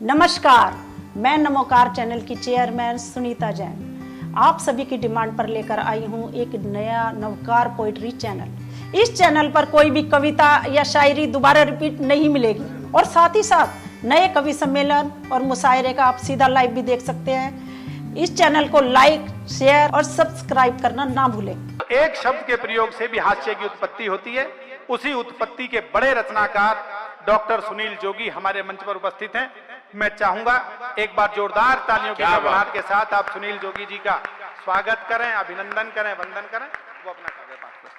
नमस्कार, मैं नमोकार चैनल की चेयरमैन सुनीता जैन आप सभी की डिमांड पर लेकर आई हूं एक नया नवकार पोइट्री चैनल। इस चैनल पर कोई भी कविता या शायरी दोबारा रिपीट नहीं मिलेगी और साथ ही साथ नए कवि सम्मेलन और मुशायरे का आप सीधा लाइव भी देख सकते हैं। इस चैनल को लाइक, शेयर और सब्सक्राइब करना ना भूलें। एक शब्द के प्रयोग से भी हास्य की उत्पत्ति होती है। उसी उत्पत्ति के बड़े रचनाकार डॉक्टर सुनील जोगी हमारे मंच पर उपस्थित हैं। मैं चाहूंगा एक बार जोरदार तालियों की गड़गड़ाहट के साथ आप सुनील जोगी जी का स्वागत करें, अभिनंदन करें, वंदन करें। वो अपना काव्य पाठ करें।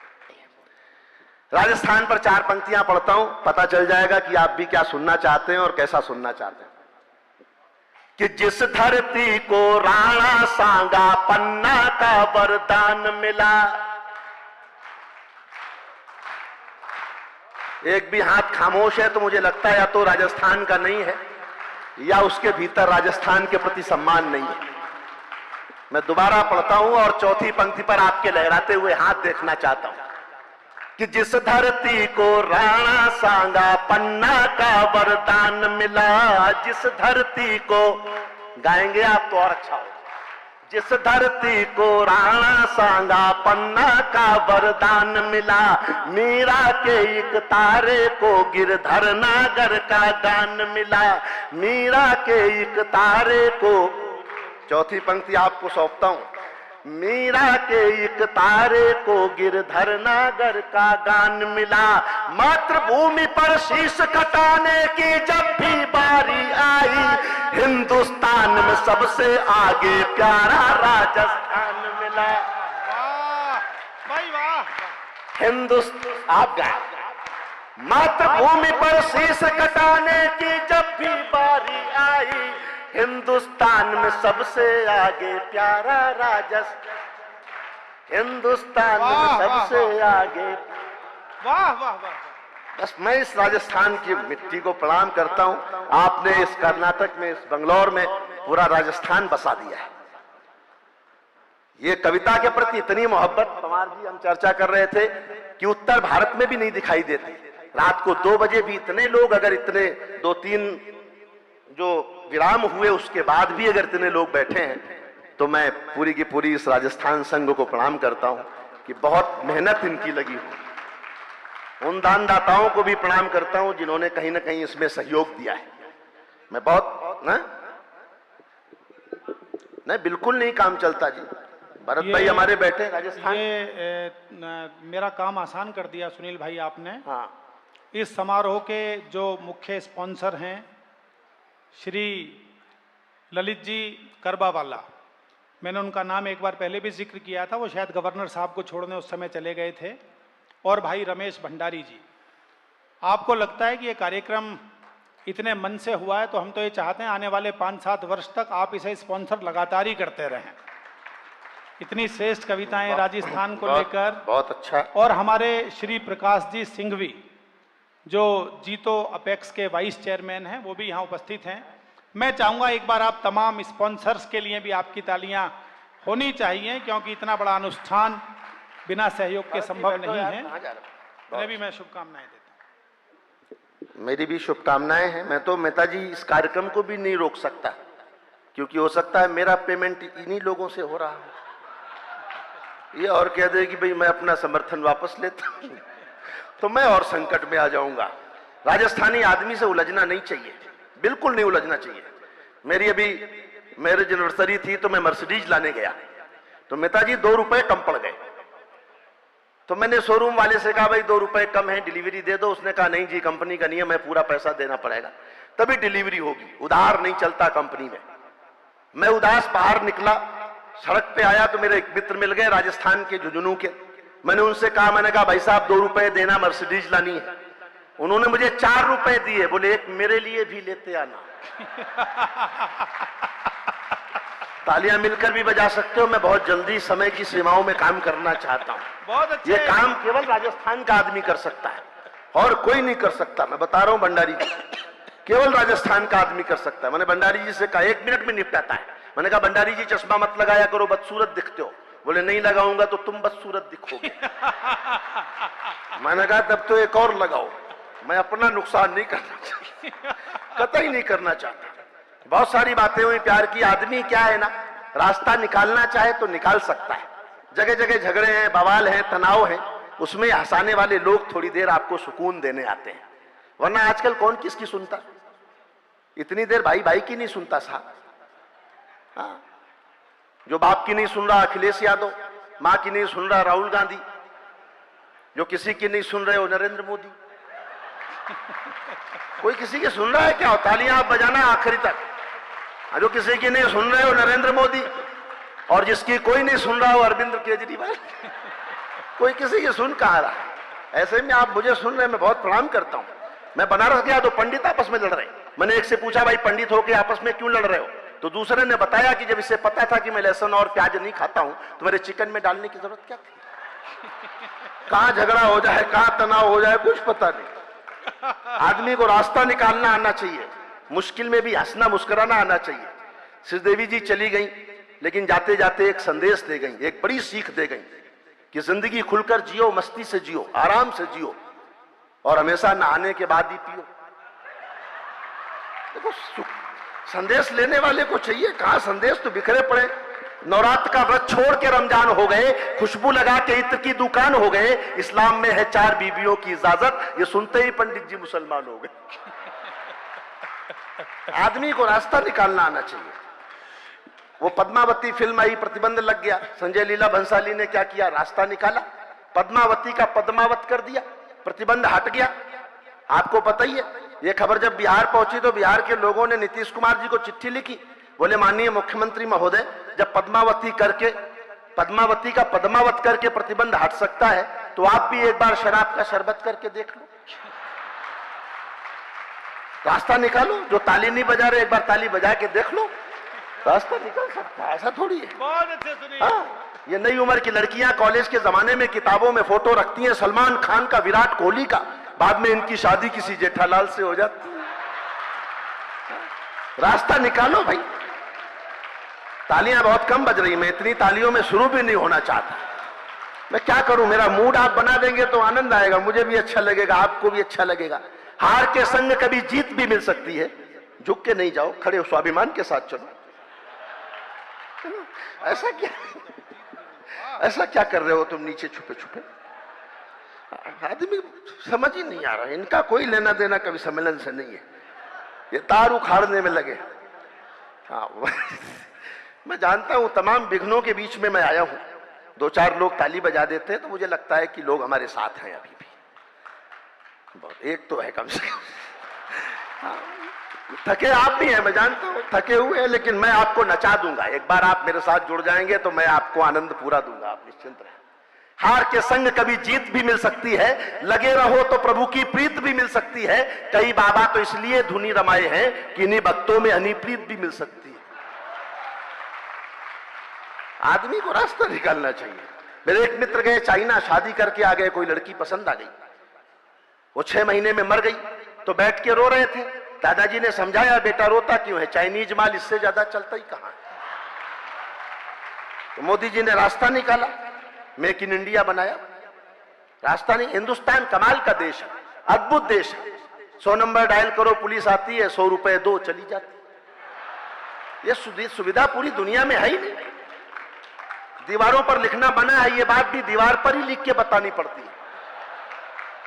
राजस्थान पर 4 पंक्तियां पढ़ता हूं, पता चल जाएगा कि आप भी क्या सुनना चाहते हैं और कैसा सुनना चाहते हैं। कि जिस धरती को राणा सांगा पन्ना का वरदान मिला, एक भी हाथ खामोश है तो मुझे लगता है या तो राजस्थान का नहीं है या उसके भीतर राजस्थान के प्रति सम्मान नहीं है। मैं दोबारा पढ़ता हूं और चौथी पंक्ति पर आपके लहराते हुए हाथ देखना चाहता हूं। कि जिस धरती को राणा सांगा पन्ना का वरदान मिला, जिस धरती को, गाएंगे आप तो और अच्छा हो, जिस धरती को राणा सांगा पन्ना का वरदान मिला, मीरा के एक तारे को गिरधर नागर का गान मिला, मीरा के एक तारे को, चौथी पंक्ति आपको सौंपता हूं, मीरा के एक तारे को गिरधर नागर का गान मिला, मातृभूमि पर शीश कटाने की जब भी बारी आई, हिंदुस्तान में सबसे आगे प्यारा राजस्थान मिला। वाह भाई वाह। हिंदुस्तान आप गाए। मातृभूमि पर शीश कटाने की जब भी बारी आई, हिंदुस्तान में सबसे आगे प्यारा राजस्थान, हिंदुस्तान में सबसे आगे। वाह वाह वाह। बस मैं इस राजस्थान की मिट्टी को प्रणाम करता हूं। आपने इस कर्नाटक में, इस बंगलौर में पूरा राजस्थान बसा दिया है। ये कविता के प्रति इतनी मोहब्बत, पवार जी हम चर्चा कर रहे थे कि उत्तर भारत में भी नहीं दिखाई देती। रात को 2 बजे भी इतने लोग, अगर इतने 2-3 जो विराम हुए उसके बाद भी अगर इतने लोग बैठे हैं, तो मैं पूरी की पूरी इस राजस्थान संघ को प्रणाम करता हूं कि बहुत मेहनत इनकी लगी हो। उन दानदाताओं को भी प्रणाम करता हूं जिन्होंने कहीं ना कहीं इसमें सहयोग दिया है। मैं बहुत नहीं, बिल्कुल नहीं काम चलता जी। भरत भाई हमारे बैठे राजस्थान। मेरा काम आसान कर दिया सुनील भाई आपने। हाँ। इस समारोह के जो मुख्य स्पॉन्सर हैं श्री ललित जी करबावाला, मैंने उनका नाम एक बार पहले भी जिक्र किया था, वो शायद गवर्नर साहब को छोड़ने उस समय चले गए थे, और भाई रमेश भंडारी जी। आपको लगता है कि ये कार्यक्रम इतने मन से हुआ है, तो हम तो ये चाहते हैं आने वाले 5-7 वर्ष तक आप इसे स्पॉन्सर लगातार ही करते रहें। इतनी श्रेष्ठ कविताएं राजस्थान को लेकर। बहुत अच्छा। और हमारे श्री प्रकाश जी सिंघवी जो जीतो अपेक्स के वाइस चेयरमैन हैं, वो भी यहाँ उपस्थित हैं। मैं चाहूँगा एक बार आप तमाम स्पॉन्सर्स के लिए भी आपकी तालियां होनी चाहिए, क्योंकि इतना बड़ा अनुष्ठान बिना सहयोग के संभव नहीं है। उन्हें भी मैं शुभकामनाएं देता हूँ। मेरी भी शुभकामनाएं हैं। मैं तो मेहता जी इस कार्यक्रम को भी नहीं रोक सकता, क्योंकि हो सकता है मेरा पेमेंट इन्हीं लोगों से हो रहा है, ये और कह दे कि भाई मैं अपना समर्थन वापस लेता हूं, तो मैं और संकट में आ जाऊंगा। राजस्थानी आदमी से उलझना नहीं चाहिए, बिल्कुल नहीं उलझना चाहिए। मेरी अभी मैरिज एनिवर्सरी थी तो मैं मर्सिडीज लाने गया, तो मेहता जी 2 रुपए कम पड़ गए। तो मैंने शोरूम वाले से कहा भाई 2 रुपए कम है, डिलीवरी दे दो। उसने कहा नहीं जी, कंपनी का नियम है, पूरा पैसा देना पड़ेगा तभी डिलीवरी होगी, उधार नहीं चलता कंपनी में। मैं उदास बाहर निकला, सड़क पे आया तो मेरे एक मित्र मिल गए राजस्थान के, झुंझुनू के। मैंने उनसे कहा, मैंने कहा भाई साहब 2 रुपए देना, मर्सिडीज लानी है। उन्होंने मुझे 4 रुपए दिए, बोले एक मेरे लिए भी लेते आना। तालियां मिलकर भी बजा सकते हो। मैं बहुत जल्दी समय की सीमाओं में काम करना चाहता हूं। बहुत अच्छे। ये काम केवल राजस्थान का आदमी कर सकता है और कोई नहीं कर सकता। मैं बता रहा हूं भंडारी जी, केवल राजस्थान का आदमी कर सकता है। मैंने भंडारी जी से कहा 1 मिनट में निपटाता है। मैंने कहा भंडारी जी चश्मा मत लगाया करो, बदसूरत दिखते हो। बोले नहीं लगाऊंगा तो तुम बदसूरत दिखोगे। मैंने कहा तब तो एक और लगाओ। मैं अपना नुकसान नहीं करना चाहिए, कतई नहीं करना चाहता। बहुत सारी बातें हुई प्यार की। आदमी क्या है ना, रास्ता निकालना चाहे तो निकाल सकता है। जगह जगह झगड़े हैं, बवाल हैं, तनाव है, उसमें हंसाने वाले लोग थोड़ी देर आपको सुकून देने आते हैं, वरना आजकल कौन किसकी सुनता। इतनी देर भाई भाई की नहीं सुनता साहब। हाँ, जो बाप की नहीं सुन रहा अखिलेश यादव, मां की नहीं सुन रहा राहुल गांधी, जो किसी की नहीं सुन रहे हो नरेंद्र मोदी। कोई किसी की सुन रहा है क्या? तालियां आप बजाना आखिरी तक। जो किसी की नहीं सुन रहे हो नरेंद्र मोदी, और जिसकी कोई नहीं सुन रहा हो अरविंद केजरीवाल। कोई किसी की सुन कहां रहा है? ऐसे में आप मुझे सुन रहे हैं, मैं बहुत प्रणाम करता हूं। मैं बनारस गया तो पंडित आपस में लड़ रहे। मैंने एक से पूछा, भाई पंडित होके आपस में क्यों लड़ रहे हो? तो दूसरे ने बताया कि जब इसे पता था कि मैं लहसुन और प्याज नहीं खाता हूं तो मेरे चिकन में डालने की जरूरत क्या थी। कहां झगड़ा हो जाए, कहां तनाव हो जाए, कुछ पता नहीं। आदमी को रास्ता निकालना आना चाहिए, मुश्किल में भी हंसना मुस्कुराना आना चाहिए। श्रीदेवी जी चली गई, लेकिन जाते जाते एक संदेश दे गई, एक बड़ी सीख दे गई कि जिंदगी खुलकर जियो, मस्ती से जियो, आराम से जियो, और हमेशा नहाने के बाद ही पियो। देखो, संदेश लेने वाले को चाहिए, कहां संदेश तो बिखरे पड़े। नवरात्र का व्रत छोड़ के रमजान हो गए, खुशबू लगा के इत्र की दुकान हो गए, इस्लाम में है 4 बीवियों की इजाजत, ये सुनते ही पंडित जी मुसलमान हो गए। आदमी को रास्ता निकालना आना चाहिए। वो पद्मावती फिल्म आई, प्रतिबंध लग गया। संजय लीला भंसाली ने क्या किया? रास्ता निकाला, पद्मावती का पद्मावत कर दिया, प्रतिबंध हट गया। आपको पता ही है, ये खबर जब बिहार पहुंची तो बिहार के लोगों ने नीतीश कुमार जी को चिट्ठी लिखी, बोले माननीय मुख्यमंत्री महोदय, जब पद्मावती का पद्मावत करके प्रतिबंध हट सकता है तो आप भी एक बार शराब का शरबत करके देख लो, रास्ता निकालो। जो ताली नहीं बजा रहे, एक बार ताली बजा के देख लो, रास्ता निकल सकता है। ऐसा थोड़ी है। बहुत अच्छे सुनिए। हाँ, ये नई उम्र की लड़कियां कॉलेज के जमाने में किताबों में फोटो रखती हैं सलमान खान का, विराट कोहली का, बाद में इनकी शादी किसी जेठालाल से हो जाती है। रास्ता निकालो भाई। तालियां बहुत कम बज रही, मैं इतनी तालियों में शुरू भी नहीं होना चाहता। मैं क्या करूं, मेरा मूड आप बना देंगे तो आनंद आएगा, मुझे भी अच्छा लगेगा, आपको भी अच्छा लगेगा। हार के संग कभी जीत भी मिल सकती है, झुक के नहीं जाओ, खड़े हो, स्वाभिमान के साथ चलो। ऐसा क्या कर रहे हो तुम नीचे छुपे छुपे? आदमी समझ ही नहीं आ रहा, इनका कोई लेना देना कभी सम्मेलन से नहीं है, ये तार उखाड़ने में लगे। हाँ, मैं जानता हूं तमाम विघ्नों के बीच में मैं आया हूं। 2-4 लोग ताली बजा देते हैं तो मुझे लगता है कि लोग हमारे साथ हैं अभी भी। एक तो है कम से कम। हाँ, थके आप भी हैं, मैं जानता हूं थके हुए हैं, लेकिन मैं आपको नचा दूंगा। एक बार आप मेरे साथ जुड़ जाएंगे तो मैं आपको आनंद पूरा दूंगा, आप निश्चिंत रहें। हार के संग कभी जीत भी मिल सकती है, लगे रहो तो प्रभु की प्रीत भी मिल सकती है। कई बाबा तो इसलिए धुनी रमाए हैं कि इन्हीं भक्तों में हनी प्रीत भी मिल सकती है। आदमी को रास्ता निकालना चाहिए। मेरे एक मित्र गए चाइना, शादी करके आ गए, कोई लड़की पसंद आ गई, वो 6 महीने में मर गई, तो बैठ के रो रहे थे। दादाजी ने समझाया, बेटा रोता क्यों है, चाइनीज माल इससे ज्यादा चलता ही कहां। तो मोदी जी ने रास्ता निकाला, मेक इन इंडिया बनाया। रास्ता नहीं, हिंदुस्तान कमाल का देश है, अद्भुत देश है। 100 नंबर डायल करो, पुलिस आती है, 100 रुपए दो, चली जाती। ये सुविधा पूरी दुनिया में है ही नहीं। दीवारों पर लिखना बना है, ये बात भी दीवार पर ही लिख के बतानी पड़ती है।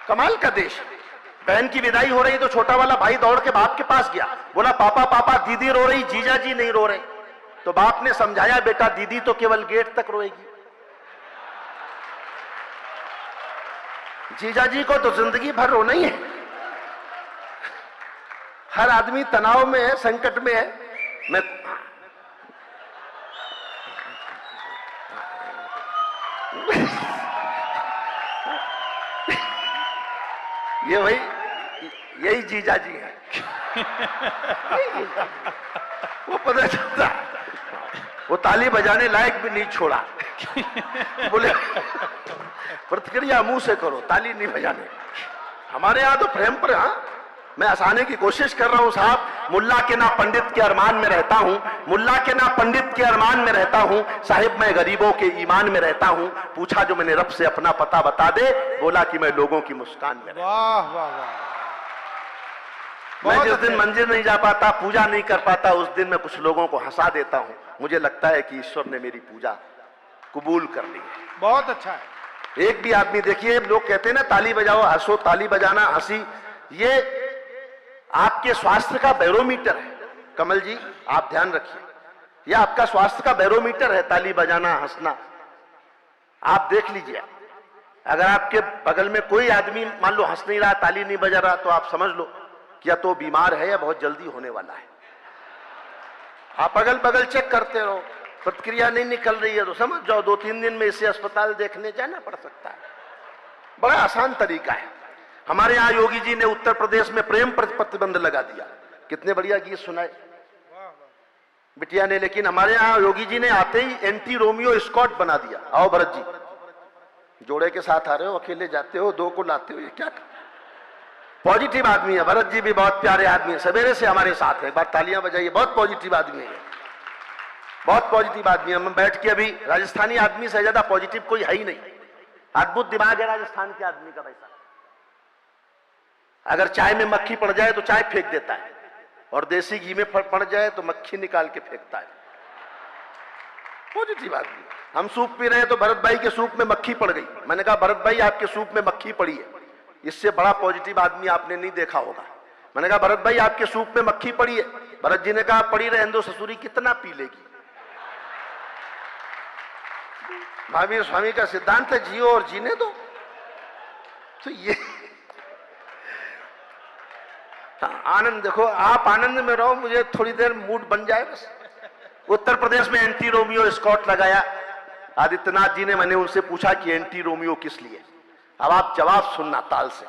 कमाल का देश है। बहन की विदाई हो रही तो छोटा वाला भाई दौड़ के बाप के पास गया, बोला पापा पापा दीदी रो रही, जीजा जी नहीं रो रहे। तो बाप ने समझाया, बेटा दीदी तो केवल गेट तक रोएगी, जीजा जी को तो जिंदगी भर रोना ही है। हर आदमी तनाव में है, संकट में है। मैं ये भाई यही जीजा जी है। वो पता चलता, वो ताली बजाने लायक भी नहीं छोड़ा। बोले प्रतिक्रिया मुंह से करो, ताली नहीं बजाने। हमारे यहाँ तो प्रेम पर, हाँ मैं हंसाने की कोशिश कर रहा हूं साहब। मुल्ला के ना पंडित के अरमान में रहता हूं, मुल्ला के ना पंडित के अरमान में रहता हूं, साहिब मैं गरीबों के ईमान में रहता हूं। पूछा जो मैंने रब से अपना पता बता दे, बोला कि मैं लोगों की मुस्कान में रहता हूं। वाह वाह वाह। मैं जिस दिन मंदिर नहीं जा पाता, पूजा नहीं कर पाता, उस दिन मैं कुछ लोगों को हंसा देता हूं। मुझे लगता है कि ईश्वर ने मेरी पूजा कबूल कर ली है। बहुत अच्छा है। एक भी आदमी, देखिए लोग कहते हैं ना ताली बजाओ, हंसो, ताली बजाना, हंसी, ये आपके स्वास्थ्य का बैरोमीटर है। कमल जी आप ध्यान रखिए, यह आपका स्वास्थ्य का बैरोमीटर है, ताली बजाना, हंसना। आप देख लीजिए, अगर आपके बगल में कोई आदमी मान लो हंस नहीं रहा, ताली नहीं बजा रहा, तो आप समझ लो कि या तो बीमार है या बहुत जल्दी होने वाला है। आप अगल बगल चेक करते रहो, प्रतिक्रिया नहीं निकल रही है तो समझ जाओ 2-3 दिन में इसे अस्पताल देखने जाना पड़ सकता है। बड़ा आसान तरीका है। हमारे यहाँ योगी जी ने उत्तर प्रदेश में प्रेम पर प्रतिबंध लगा दिया। कितने बढ़िया गीत सुनाए बिटिया ने, लेकिन हमारे यहाँ योगी जी ने आते ही एंटी रोमियो स्कॉट बना दिया। आओ भरत जी, जोड़े के साथ आ रहे हो, अकेले जाते हो, 2 को लाते हो, ये क्या? पॉजिटिव आदमी है भरत जी भी, बहुत प्यारे आदमी है, सवेरे से हमारे साथ है। एक बार तालियां बजाइए, बहुत पॉजिटिव आदमी है, बहुत पॉजिटिव आदमी है। हम बैठ के अभी, राजस्थानी आदमी से ज्यादा पॉजिटिव कोई है ही नहीं। अद्भुत दिमाग है राजस्थान के आदमी का वैसा। अगर चाय में मक्खी पड़ जाए तो चाय फेंक देता है, और देसी घी में पड़ जाए तो मक्खी निकाल के फेंकता है। पॉजिटिव आदमी। हम सूप पी रहे हैं तो भरत भाई के सूप में मक्खी पड़ गई, मैंने कहा भरत भाई आपके सूप में मक्खी पड़ी है, इससे बड़ा पॉजिटिव आदमी आपने नहीं देखा होगा। मैंने कहा भरत भाई आपके सूप में मक्खी पड़ी है, भरत जी ने कहा पड़ी रहने दो, ससुरी कितना पी लेगी। महावीर स्वामी का सिद्धांत है जियो और जीने दो। तो ये आनंद, देखो आप आनंद में रहो, मुझे थोड़ी देर मूड बन जाए बस। उत्तर प्रदेश में एंटी रोमियो स्कॉट लगाया आदित्यनाथ जी ने। मैंने उनसे पूछा कि एंटी रोमियो किस लिए? अब आप जवाब सुनना ताल से।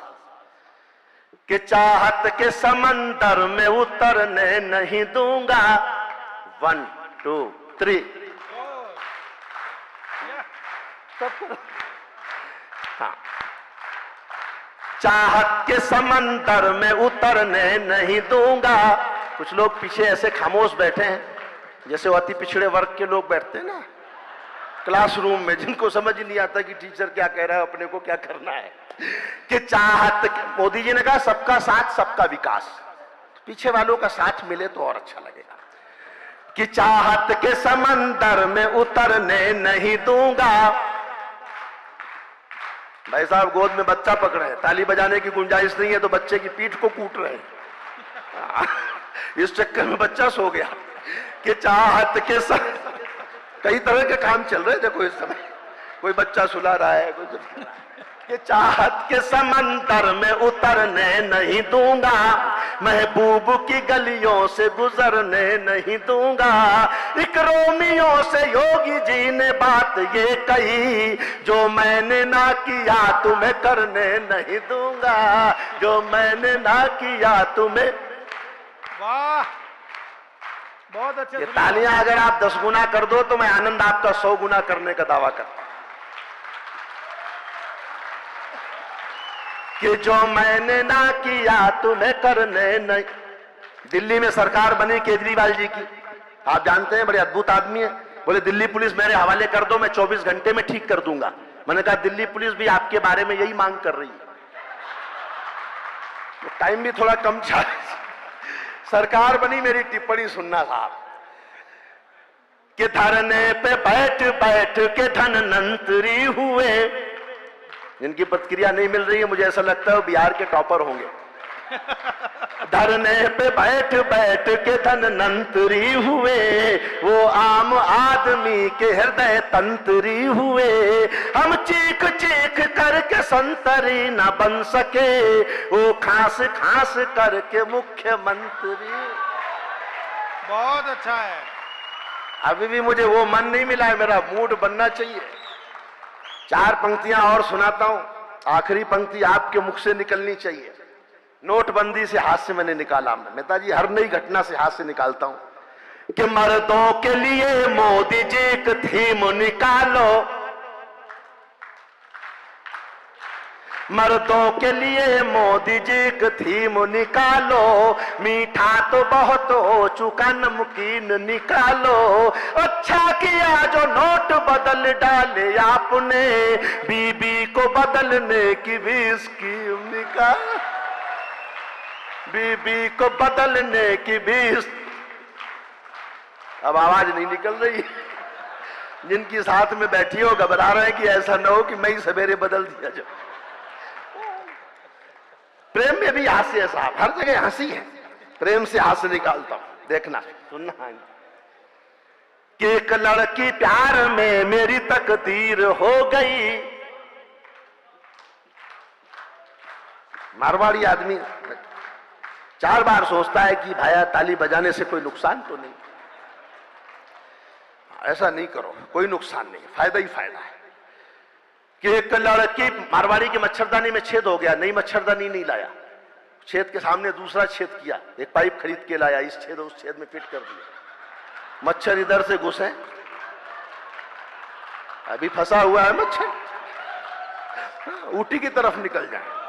कि चाहत के समंदर में उतरने नहीं दूंगा। 1 2 3। हाँ, चाहत के समंदर में उतरने नहीं दूंगा। कुछ लोग पीछे ऐसे खामोश बैठे हैं जैसे वो अति पिछड़े वर्ग के लोग बैठते हैं ना क्लासरूम में, जिनको समझ ही नहीं आता कि टीचर क्या कह रहा है, अपने को क्या करना है। कि चाहत, मोदी जी ने कहा सबका साथ सबका विकास, पीछे वालों का साथ मिले तो और अच्छा लगेगा। कि चाहत के समंदर में उतरने नहीं दूंगा। भाई साहब गोद में बच्चा पकड़े हैं, ताली बजाने की गुंजाइश नहीं है तो बच्चे की पीठ को कूट रहे हैं। इस चक्कर में बच्चा सो गया। कि चाहत के कई तरह के काम चल रहे हैं देखो इस समय, कोई बच्चा सुला रहा है, कोई कि चाहत के समंदर में उतरने नहीं दूंगा। महबूब की गलियों से गुजरने नहीं दूंगा। एक रोमियो से योगी जी ने बात ये कही, जो मैंने ना किया तुम्हें करने नहीं दूंगा। जो मैंने ना किया तुम्हें। वाह, बहुत अच्छे। ये तालियां अगर आप 10 गुना कर दो तो मैं आनंद आपका 100 गुना करने का दावा करता हूं। कि जो मैंने ना किया तुम्हें करने नहीं। दिल्ली में सरकार बनी केजरीवाल जी की, आप जानते हैं, बड़े अद्भुत आदमी है। बोले दिल्ली पुलिस मेरे हवाले कर दो, मैं 24 घंटे में ठीक कर दूंगा। मैंने कहा दिल्ली पुलिस भी आपके बारे में यही मांग कर रही है। टाइम भी थोड़ा कम था। सरकार बनी, मेरी टिप्पणी सुनना साहब। कि धरने पे बैठ बैठ के धनवंतरी हुए। जिनकी प्रतिक्रिया नहीं मिल रही है, मुझे ऐसा लगता है वो बिहार के टॉपर होंगे। धरने पे बैठ बैठ के धनवंतरी हुए, वो आम आदमी के हृदय तंत्री हुए। हम चीख चीख करके संतरी न बन सके, वो खास खास करके मुख्यमंत्री। बहुत अच्छा है। अभी भी मुझे वो मन नहीं मिला है, मेरा मूड बनना चाहिए। 4 पंक्तियां और सुनाता हूं, आखिरी पंक्ति आपके मुख से निकलनी चाहिए। नोटबंदी से हास्य मैंने निकाला। मैं नेताजी हर नई घटना से हास्य निकालता हूं। कि मर्दों के लिए मोदी जी एक थीम निकालो। मर्दों के लिए मोदी जी एक थीम निकालो। मीठा तो बहुत हो चुका, नमकीन निकालो। अच्छा किया जो नोट बदल डाले आपने, बीबी को बदलने की भी स्कीम निकाल। बीबी को बदलने की भी। अब आवाज नहीं निकल रही। जिनकी साथ में बैठी हो घबरा रहे हैं कि ऐसा ना हो कि मैं ही सवेरे बदल दिया जाऊं। प्रेम में भी हास्य है साहब, हर जगह हंसी है, प्रेम से हास्य निकालता हूं। देखना सुनना कि एक लड़की प्यार में मेरी तकदीर हो गई। मारवाड़ी आदमी 4 बार सोचता है कि भाया ताली बजाने से कोई नुकसान तो नहीं। ऐसा नहीं करो, कोई नुकसान नहीं, फायदा ही फायदा है। कि एक लड़की, मारवाड़ी के मच्छरदानी में छेद हो गया, नई मच्छरदानी नहीं लाया, छेद के सामने दूसरा छेद किया, एक पाइप खरीद के लाया, इस छेद उस छेद में फिट कर दिया। मच्छर इधर से घुसे, अभी फंसा हुआ है मच्छर, ऊटी की तरफ निकल जाए।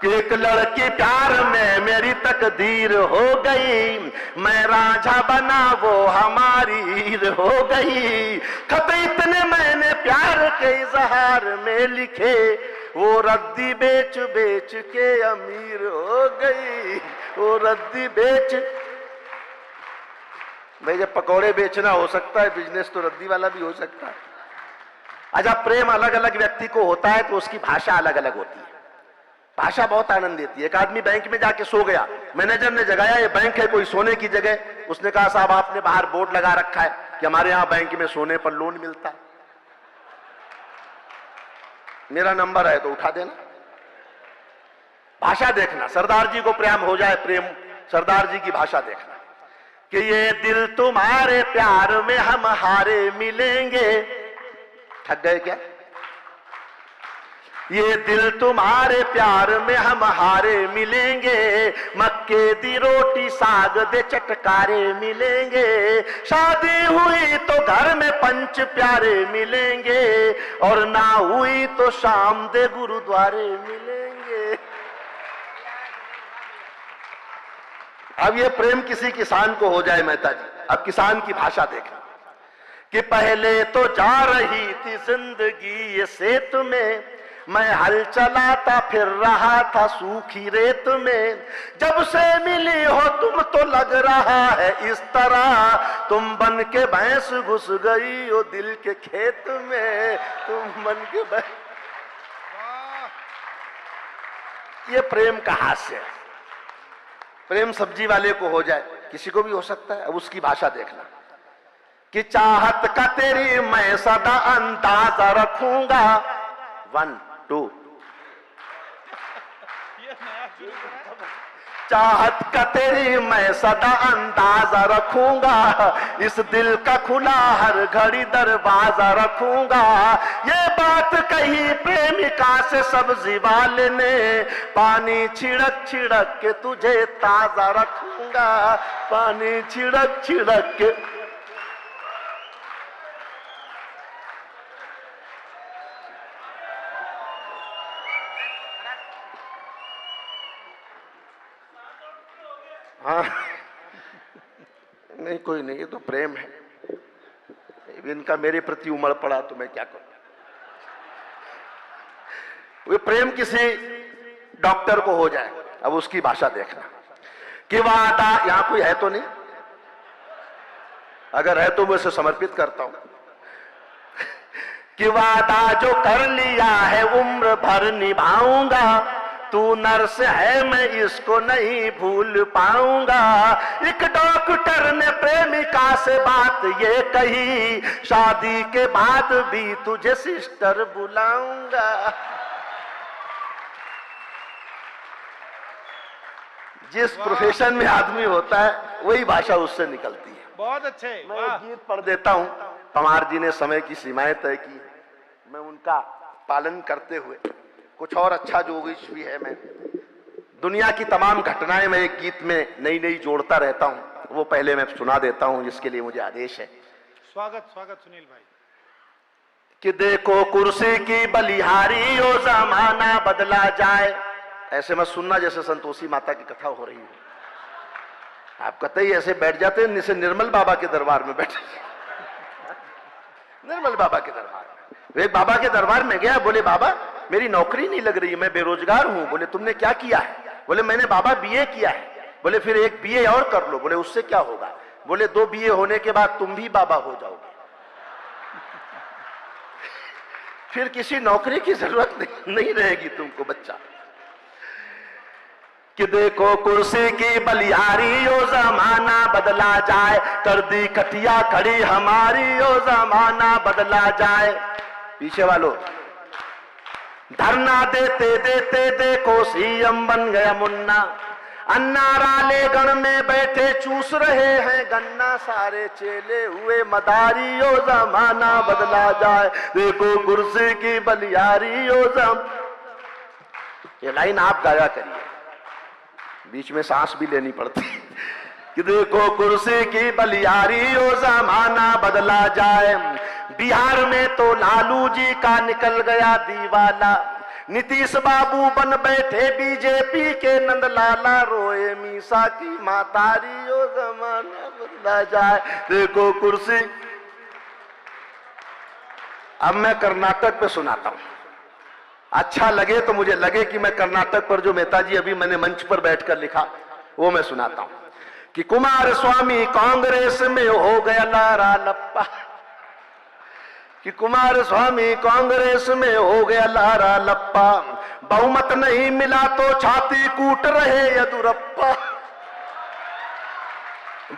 कि एक लड़की प्यार में मेरी तकदीर हो गई, मैं रांझा बना वो हमारी हीर हो गई। खत इतने मैंने प्यार के इजहार में लिखे, वो रद्दी बेच बेच के अमीर हो गई। वो रद्दी बेच, भाई जब पकौड़े बेचना हो सकता है, बिजनेस तो रद्दी वाला भी हो सकता है। अच्छा, प्रेम अलग अलग व्यक्ति को होता है तो उसकी भाषा अलग अलग होती है। भाषा बहुत आनंद देती है। एक आदमी बैंक में जाके सो गया, मैनेजर ने जगाया, ये बैंक है कोई सोने की जगह। उसने कहा साहब आपने बाहर बोर्ड लगा रखा है कि हमारे यहां बैंक में सोने पर लोन मिलता है, मेरा नंबर है तो उठा देना। भाषा देखना, सरदार जी को प्रेम हो जाए, प्रेम सरदार जी की भाषा देखना कि ये दिल तुम्हारे प्यार में हम हारे मिलेंगे। ठग गए क्या? ये दिल तुम्हारे प्यार में हम हारे मिलेंगे, मक्के दी रोटी साग दे चटकारे मिलेंगे। शादी हुई तो घर में पंच प्यारे मिलेंगे, और ना हुई तो शाम दे गुरुद्वारे मिलेंगे। अब ये प्रेम किसी किसान को हो जाए मेहता जी, अब किसान की भाषा देखना कि पहले तो जा रही थी जिंदगी ये सेत में, मैं हल चलाता फिर रहा था सूखी रेत में। जब से मिली हो तुम तो लग रहा है इस तरह, तुम बन के भैंस घुस गई हो दिल के खेत में। तुम बन के भैंस, ये प्रेम का हास्य है। प्रेम सब्जी वाले को हो जाए, किसी को भी हो सकता है। अब उसकी भाषा देखना कि चाहत का तेरी मैं सदा अंदाजा रखूंगा। 1 2 चाहत का तेरी मैं सदा अंदाजा रखूंगा, इस दिल का खुला हर घड़ी दरवाजा रखूंगा। ये बात कही प्रेमिका से सब्जी वाले ने, पानी छिड़क छिड़क के तुझे ताजा रखूंगा। पानी छिड़क छिड़क के। हाँ नहीं कोई नहीं, ये तो प्रेम है। इनका मेरे प्रति उमड़ पड़ा तो मैं क्या करूं। वो प्रेम किसी डॉक्टर को हो जाए, अब उसकी भाषा देखना कि वादा, यहां कोई है तो नहीं, अगर है तो मैं उसे समर्पित करता हूं कि वादा जो कर लिया है उम्र भर निभाऊंगा। तू नर्स है मैं इसको नहीं भूल पाऊंगा। एक डॉक्टर ने प्रेमिका से बात ये कही, शादी के बाद भी तुझे सिस्टर बुलाऊंगा। जिस प्रोफेशन में आदमी होता है वही भाषा उससे निकलती है। बहुत अच्छे। मैं एक गीत पढ़ देता हूं। पवार जी ने समय की सीमाएं तय की, मैं उनका पालन करते हुए कुछ और अच्छा जो भी है, मैं दुनिया की तमाम घटनाएं मैं एक गीत में नई नई जोड़ता रहता हूं, वो पहले मैं सुना देता हूं जिसके लिए मुझे आदेश है। स्वागत स्वागत सुनील भाई। कि देखो कुर्सी की बलिहारी ओ जमाना बदला जाए। ऐसे मत सुनना जैसे संतोषी माता की कथा हो रही है। आप कतई ऐसे बैठ जाते हैं जैसे निर्मल बाबा के दरबार में बैठे। निर्मल बाबा के दरबार में, एक बाबा के दरबार में गया, बोले बाबा मेरी नौकरी नहीं लग रही है, मैं बेरोजगार हूं। बोले तुमने क्या किया है? बोले मैंने बाबा बीए किया है। बोले फिर एक बीए और कर लो। बोले उससे क्या होगा? बोले 2 बीए होने के बाद तुम भी बाबा हो जाओगे, फिर किसी नौकरी की जरूरत नहीं रहेगी तुमको बच्चा। कि देखो कुर्सी की बलिहारी यो जमाना बदला जाए, कर दी कटिया खड़ी हमारी यो जमाना बदला जाए। पीछे वालों, धरना देते देते देखो सीएम बन गया मुन्ना, अन्ना राले गण में बैठे चूस रहे हैं गन्ना, सारे चेले हुए मदारी यो जमाना बदला जाए, देखो कुर्सी की बलिहारी यो ये लाइन आप गाया करिए, बीच में सांस भी लेनी पड़ती कि देखो कुर्सी की बलिहारी यो जमाना बदला जाए। बिहार में तो लालू जी का निकल गया दीवाना, नीतीश बाबू बन बैठे बीजेपी के नंदलाला, रोए मीसा की मातारी यो जमाना बदला जाए, देखो कुर्सी। अब मैं कर्नाटक पे सुनाता हूं, अच्छा लगे तो मुझे लगे कि मैं कर्नाटक पर जो नेताजी अभी मैंने मंच पर बैठकर लिखा वो मैं सुनाता हूं कि कुमार स्वामी कांग्रेस में हो गया लारा लप्पा, कि कुमार स्वामी कांग्रेस में हो गया लारा लप्पा, बहुमत नहीं मिला तो छाती कूट रहे यदुरप्पा,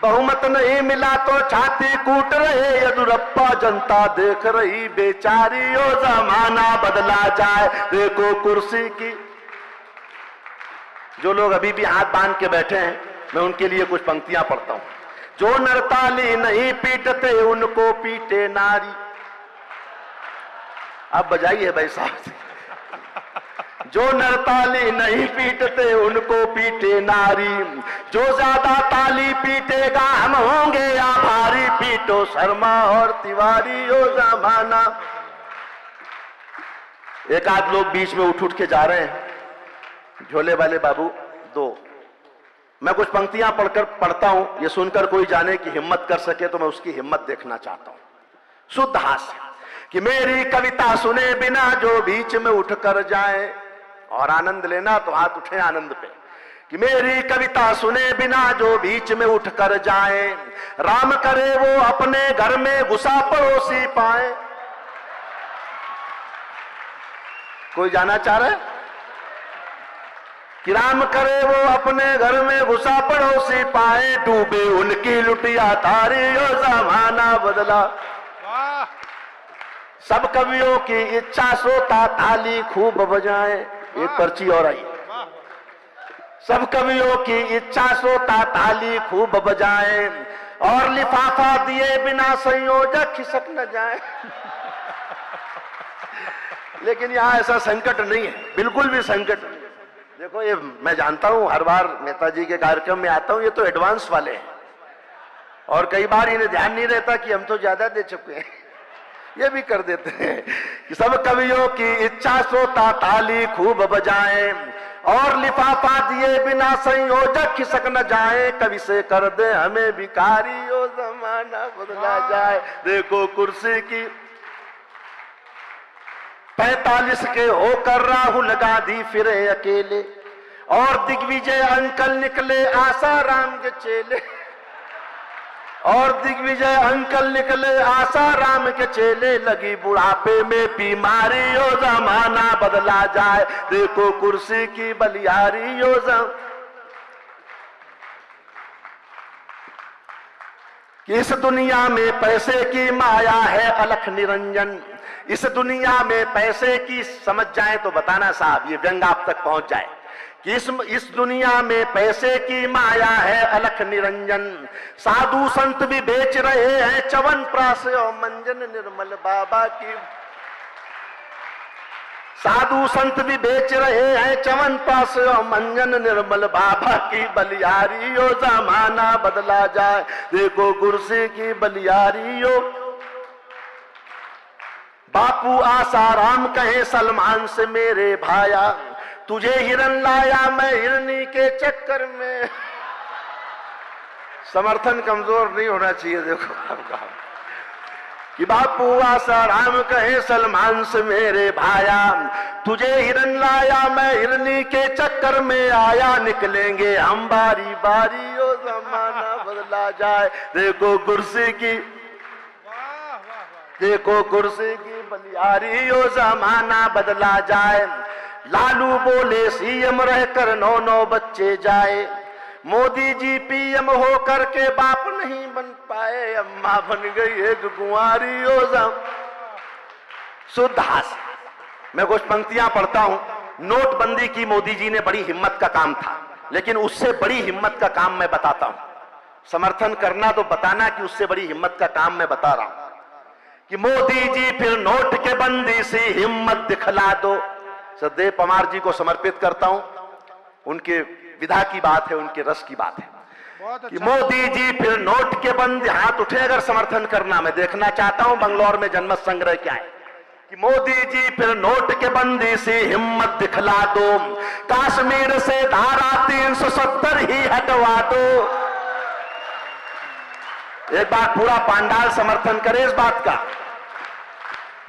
बहुमत नहीं मिला तो छाती कूट रहे यदुरप्पा, जनता देख रही बेचारी यो जमाना बदला जाए, देखो कुर्सी की। जो लोग अभी भी हाथ बांध के बैठे हैं मैं उनके लिए कुछ पंक्तियां पढ़ता हूं। जो नरताली नहीं पीटते उनको पीटे नारी। अब बजाइए भाई साहब। जो नरताली नहीं पीटते उनको पीटे नारी, जो ज्यादा ताली पीटेगा हम होंगे आभारी, पीटो शर्मा और तिवारी यो जमाना। एक आध लोग बीच में उठ के जा रहे हैं, झोले वाले बाबू 2। मैं कुछ पंक्तियां पढ़ता हूं, ये सुनकर कोई जाने की हिम्मत कर सके तो मैं उसकी हिम्मत देखना चाहता हूं। शुद्ध हास्य कि मेरी कविता सुने बिना जो बीच में उठकर जाए, और आनंद लेना तो हाथ उठे आनंद पे, कि मेरी कविता सुने बिना जो बीच में उठकर जाए, राम करे वो अपने घर में घुसा पड़ोसी पाए। कोई जाना चाह रहा है कि राम करे वो अपने घर में घुसा पड़ोसी पाए, डूबे उनकी लुटिया थारी यो जमाना बदला। सब कवियों की इच्छा सोता ताली खूब बजाए। एक पर्ची और आई। सब कवियों की इच्छा सोता ताली खूब बजाए, और लिफाफा दिए बिना संयोजक खिसक न जाए। लेकिन यहाँ ऐसा संकट नहीं है, बिल्कुल भी संकट नहीं। देखो ये मैं जानता हूं, हर बार नेताजी के कार्यक्रम में आता हूं, ये तो एडवांस वाले हैं और कई बार इन्हें ध्यान नहीं रहता कि हम तो ज्यादा दे चुके हैं, ये भी कर देते हैं कि सब कवियों की इच्छा सोता ताली खूब बजाएं, और लिफाफा दिए बिना संयोजक खिसक न जाए, कवि से कर दे हमें भिखारी यो जमाना बदला जाए। देखो कुर्सी की 45 के होकर राहुल गांधी फिरे अकेले, और दिग्विजय अंकल निकले आसाराम के चेले, और दिग्विजय अंकल निकले आसाराम के चेले, लगी बुढ़ापे में बीमारी यो जमाना बदला जाए। देखो कुर्सी की बलिहारी यो कि इस दुनिया में पैसे की माया है अलख निरंजन। इस दुनिया में पैसे की समझ जाए तो बताना साहब, ये व्यंग आप तक पहुंच जाए कि इस दुनिया में पैसे की माया है अलख निरंजन। साधु संत भी बेच रहे हैं च्यवनप्राश और मंजन निर्मल बाबा की। साधु संत भी बेच रहे हैं च्यवनप्राश और मंजन निर्मल बाबा की बलिहारी यो जमाना बदला जाए। देखो कुर्सी की बलिहारी यो। बापू आसाराम कहे सलमान से मेरे भाया, तुझे हिरन लाया मैं हिरनी के चक्कर में। समर्थन कमजोर नहीं होना चाहिए। देखो आपका कि बापू आसाराम कहे सलमान से मेरे भाया, तुझे हिरन लाया मैं हिरनी के चक्कर में आया, निकलेंगे हम बारी बारी ओ जमाना बदला जाए। देखो कुर्सी की, देखो कुर्सी की बलियारी ओ जमाना बदला जाए। लालू बोले सीएम रहकर 9-9 बच्चे जाए, मोदी जी पीएम हो करके बाप नहीं बन पाए, अम्मा बन गई एक कुंवारी ओ शुद्धास। मैं कुछ पंक्तियां पढ़ता हूं। नोटबंदी की मोदी जी ने बड़ी हिम्मत का काम था, लेकिन उससे बड़ी हिम्मत का काम मैं बताता हूं। समर्थन करना तो बताना कि उससे बड़ी हिम्मत का काम मैं बता रहा हूं कि मोदी जी फिर नोट के बंदी से हिम्मत दिखला दो। सदैव पवार जी को समर्पित करता हूं, उनके विधा की बात है, उनके रस की बात है कि मोदी जी फिर नोट के बंदी, हाथ उठे अगर समर्थन करना। मैं देखना चाहता हूं बंगलौर में जनमत संग्रह क्या है कि मोदी जी फिर नोट के बंदी से हिम्मत दिखला दो, कश्मीर से धारा 370 ही हटवा दो। एक बार पूरा पांडाल समर्थन करे इस बात का।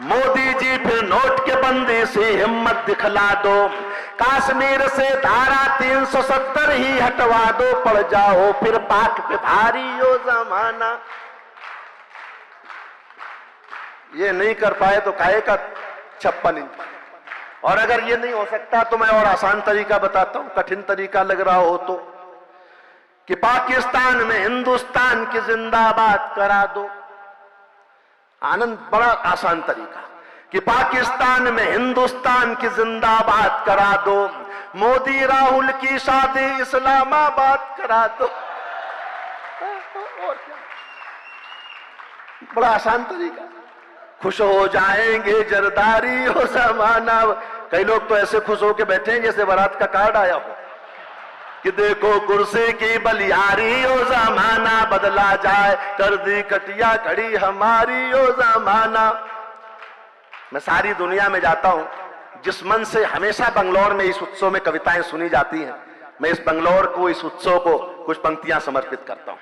मोदी जी फिर नोट के बंदी से हिम्मत दिखला दो, कश्मीर से धारा 370 ही हटवा दो, पड़ जाओ फिर पाक पे भारी ओ जमाना। ये नहीं कर पाए तो काहे का 56 इंच। और अगर ये नहीं हो सकता तो मैं और आसान तरीका बताता हूं, कठिन तरीका लग रहा हो तो, कि पाकिस्तान में हिंदुस्तान की जिंदाबाद करा दो। आनंद, बड़ा आसान तरीका कि पाकिस्तान में हिंदुस्तान की जिंदाबाद करा दो, मोदी राहुल की शादी इस्लामाबाद करा दो। और क्या, बड़ा आसान तरीका। खुश हो जाएंगे जरदारी हो जमाना। कई लोग तो ऐसे खुश होके बैठे हैं जैसे बारात का कार्ड आया हो कि देखो कुर्सी की बलियारी ओ जमाना बदला जाए, कर दी कटिया खड़ी हमारी ओ जमाना। मैं सारी दुनिया में जाता हूं, जिस मन से हमेशा बंगलौर में इस उत्सव में कविताएं सुनी जाती हैं, मैं इस बंगलौर को, इस उत्सव को कुछ पंक्तियां समर्पित करता हूं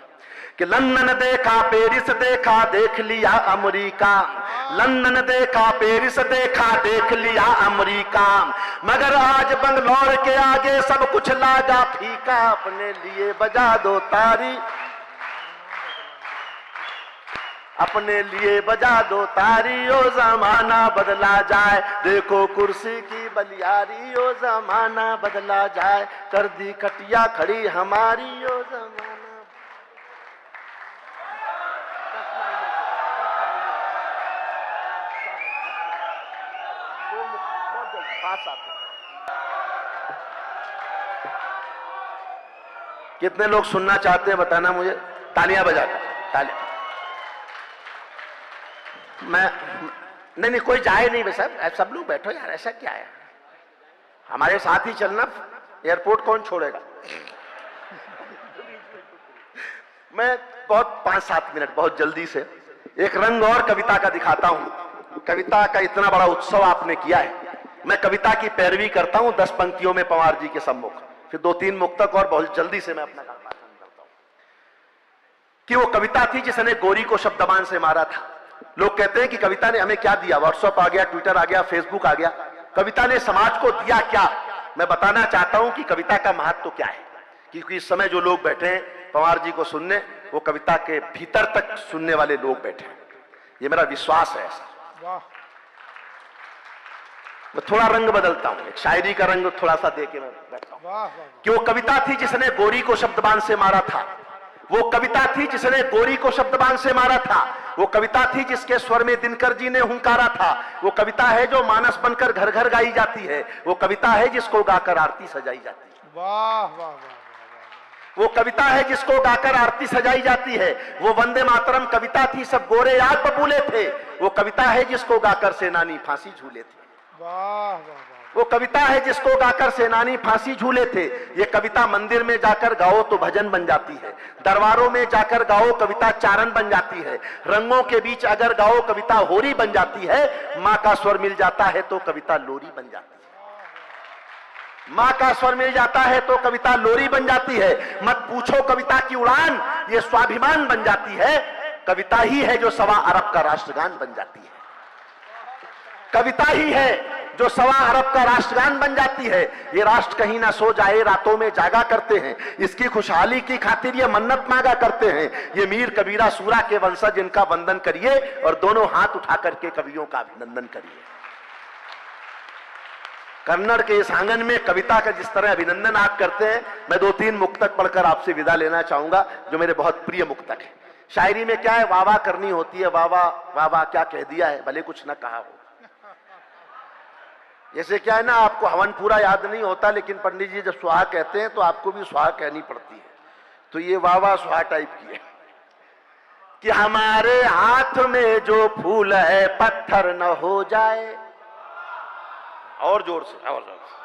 कि लंदन देखा पेरिस देखा देख लिया अमेरिका, लंदन देखा पेरिस देखा देख लिया अमेरिका, मगर आज बंगलौर के आगे सब कुछ लागा फीका, अपने लिए बजा दो तारी, अपने लिए बजा दो तारी ओ जमाना बदला जाए। देखो कुर्सी की बलियारी ओ जमाना बदला जाए, कर दी कटिया खड़ी हमारी ओ जमाना। कितने लोग सुनना चाहते हैं बताना मुझे, तालियां बजाकर, तालियां। मैं नहीं कोई जाए नहीं बे साहब, सब लोग बैठो यार, ऐसा क्या है, हमारे साथ ही चलना, एयरपोर्ट कौन छोड़ेगा। मैं बहुत 5-7 मिनट बहुत जल्दी से एक रंग और कविता का दिखाता हूं। कविता का इतना बड़ा उत्सव आपने किया है, मैं कविता की पैरवी करता हूं 10 पंक्तियों में पवार जी के सम्मुख, फिर 2-3 मुक्तक और बहुत जल्दी से मैं अपना भाषण करता हूं कि वो कविता थी जिसने गोरी को शब्दबान से मारा था। लोग कहते हैं कि कविता ने हमें क्या दिया, व्हाट्सएप आ गया, ट्विटर आ गया, फेसबुक आ गया, कविता ने समाज को दिया क्या। मैं बताना चाहता हूं कि कविता का महत्व तो क्या है, क्योंकि इस समय जो लोग बैठे हैं पवार जी को सुनने, वो कविता के भीतर तक सुनने वाले लोग बैठे हैं, ये मेरा विश्वास है ऐसा। मैं थोड़ा रंग बदलता हूं, एक शायरी का रंग थोड़ा सा दे के मैं बैठता हूं कि वो कविता थी जिसने गोरी को शब्दबान से मारा था, वो कविता थी जिसने गोरी को शब्दबान से मारा था, वो कविता थी जिसके स्वर में दिनकर जी ने हुंकारा था, वो कविता है जो मानस बनकर घर घर गाई जाती है, वो कविता है जिसको गाकर आरती सजाई जाती है। वाह वाह वाह, वो कविता है जिसको गाकर आरती सजाई जाती है। वो वंदे मातरम कविता थी, सब गोरे याद बबूले थे, वो कविता है जिसको गाकर सेनानी फांसी झूले थे। वाह वाह, वो कविता है जिसको गाकर सेनानी फांसी झूले थे। ये कविता मंदिर में जाकर गाओ तो भजन बन जाती है, दरबारों में जाकर गाओ कविता चारण बन जाती है, रंगों के बीच अगर गाओ कविता होरी बन जाती है, माँ का स्वर मिल जाता है तो कविता लोरी बन जाती है, माँ का स्वर मिल जाता है तो कविता लोरी बन जाती है। मत पूछो कविता की उड़ान, ये स्वाभिमान बन जाती है, कविता ही है जो 1.25 अरब का राष्ट्रगान बन जाती है। कविता ही है जो 1.25 अरब का राष्ट्रगान बन जाती है। ये राष्ट्र कहीं ना सो जाए, रातों में जागा करते हैं, इसकी खुशहाली की खातिर ये मन्नत मांगा करते हैं। ये मीर कबीरा सूरा के वंशज, इनका वंदन करिए और दोनों हाथ उठा करके कवियों का अभिनंदन करिए। कन्नड़ के इस आंगन में कविता का जिस तरह अभिनंदन आप करते हैं, मैं 2-3 मुक्तक पढ़कर आपसे विदा लेना चाहूंगा जो मेरे बहुत प्रिय मुक्तक है। शायरी में क्या है, वाह वाह करनी होती है, वाह वाह वाह वाह क्या कह दिया है, भले कुछ ना कहा हो। जैसे क्या है ना, आपको हवन पूरा याद नहीं होता, लेकिन पंडित जी जब सुहा कहते हैं तो आपको भी सुहा कहनी पड़ती है। तो ये वाह वाह सुहा टाइप की है कि हमारे हाथ में जो फूल है पत्थर न हो जाए, और जोर से, और जोर से,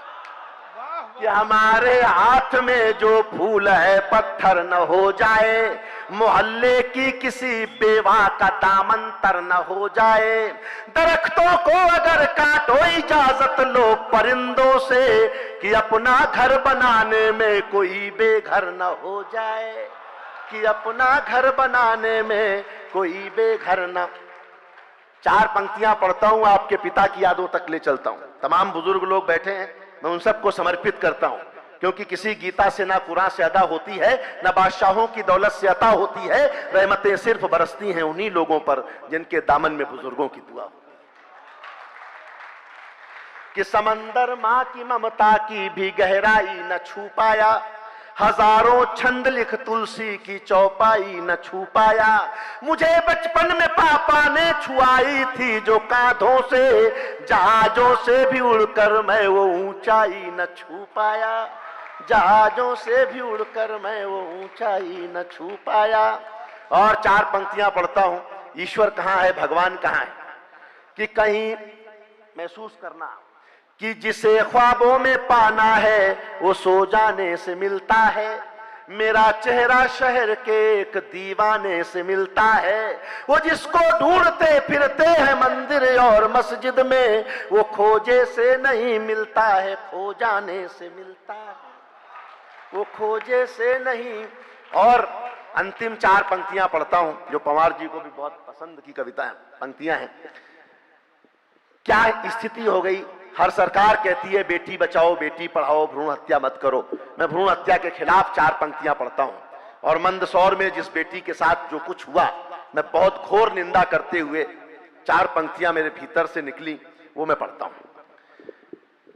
कि हमारे हाथ में जो फूल है पत्थर न हो जाए, मोहल्ले की किसी बेवा का दामन तर न हो जाए। दरख्तों को अगर काटो इजाजत लो परिंदों से, कि अपना घर बनाने में कोई बेघर न हो जाए, कि अपना घर बनाने में कोई बेघर न। 4 पंक्तियां पढ़ता हूं, आपके पिता की यादों तक ले चलता हूं। तमाम बुजुर्ग लोग बैठे हैं, मैं उन सबको समर्पित करता हूं, क्योंकि किसी गीता से ना कुरान से अदा होती है, ना बादशाहों की दौलत से अता होती है। रहमतें सिर्फ बरसती हैं उन्हीं लोगों पर जिनके दामन में बुजुर्गों की दुआ होती है। कि समंदर मां की ममता की भी गहराई न छू पाया, हजारों छंद लिख तुलसी की चौपाई न छू पाया। मुझे बचपन में पापा ने छुआई थी जो कांधों से, जहाजों से भी उड़कर मैं वो ऊंचाई न छू पाया, जहाजों से भी उड़कर मैं वो ऊंचाई न छू पाया। और 4 पंक्तियां पढ़ता हूं। ईश्वर कहां है, भगवान कहां है, कि कहीं महसूस करना कि जिसे ख्वाबों में पाना है वो सो जाने से मिलता है। मेरा चेहरा शहर के एक दीवाने से मिलता है। वो जिसको ढूंढते फिरते हैं मंदिर और मस्जिद में, वो खोजे से नहीं मिलता है, खो जाने से मिलता है, वो खोजे से नहीं। और अंतिम 4 पंक्तियां पढ़ता हूं जो पवार जी को भी बहुत पसंद की कविता पंक्तियां हैं। क्या स्थिति हो गई, हर सरकार कहती है बेटी बचाओ बेटी पढ़ाओ, भ्रूण हत्या मत करो। मैं भ्रूण हत्या के खिलाफ 4 पंक्तियां पढ़ता हूं। और मंदसौर में जिस बेटी के साथ जो कुछ हुआ, मैं बहुत घोर निंदा करते हुए 4 पंक्तियां मेरे भीतर से निकली, वो मैं पढ़ता हूं।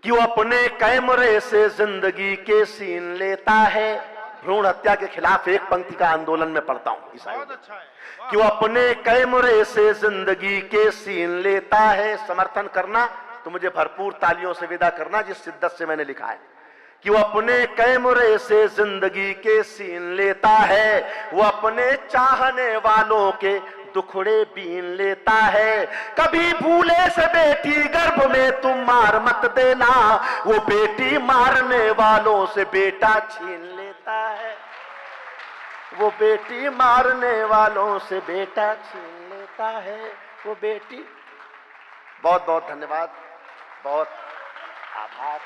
कि वो अपने कैमरे से जिंदगी के सीन लेता है। भ्रूण हत्या के खिलाफ 1 पंक्ति का आंदोलन में पढ़ता हूं। बहुत अच्छा है। कि वो अपने कैमरे से जिंदगी के सीन लेता है। समर्थन करना तो मुझे भरपूर तालियों से विदा करना जिस शिद्दत से मैंने लिखा है। कि वो अपने कैमरे से जिंदगी के सीन लेता है, वो अपने चाहने वालों के दुखड़े बीन लेता है। कभी भूले से बेटी गर्भ में तुम मार मत देना, वो बेटी मारने वालों से बेटा छीन लेता है, वो बेटी मारने वालों से बेटा छीन लेता है, वो बेटी। बहुत बहुत धन्यवाद, बहुत आभार।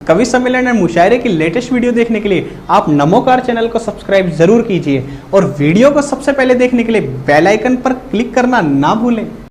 कवि सम्मेलन और मुशायरे की लेटेस्ट वीडियो देखने के लिए आप नमोकार चैनल को सब्सक्राइब जरूर कीजिए और वीडियो को सबसे पहले देखने के लिए बेल आइकन पर क्लिक करना ना भूलें।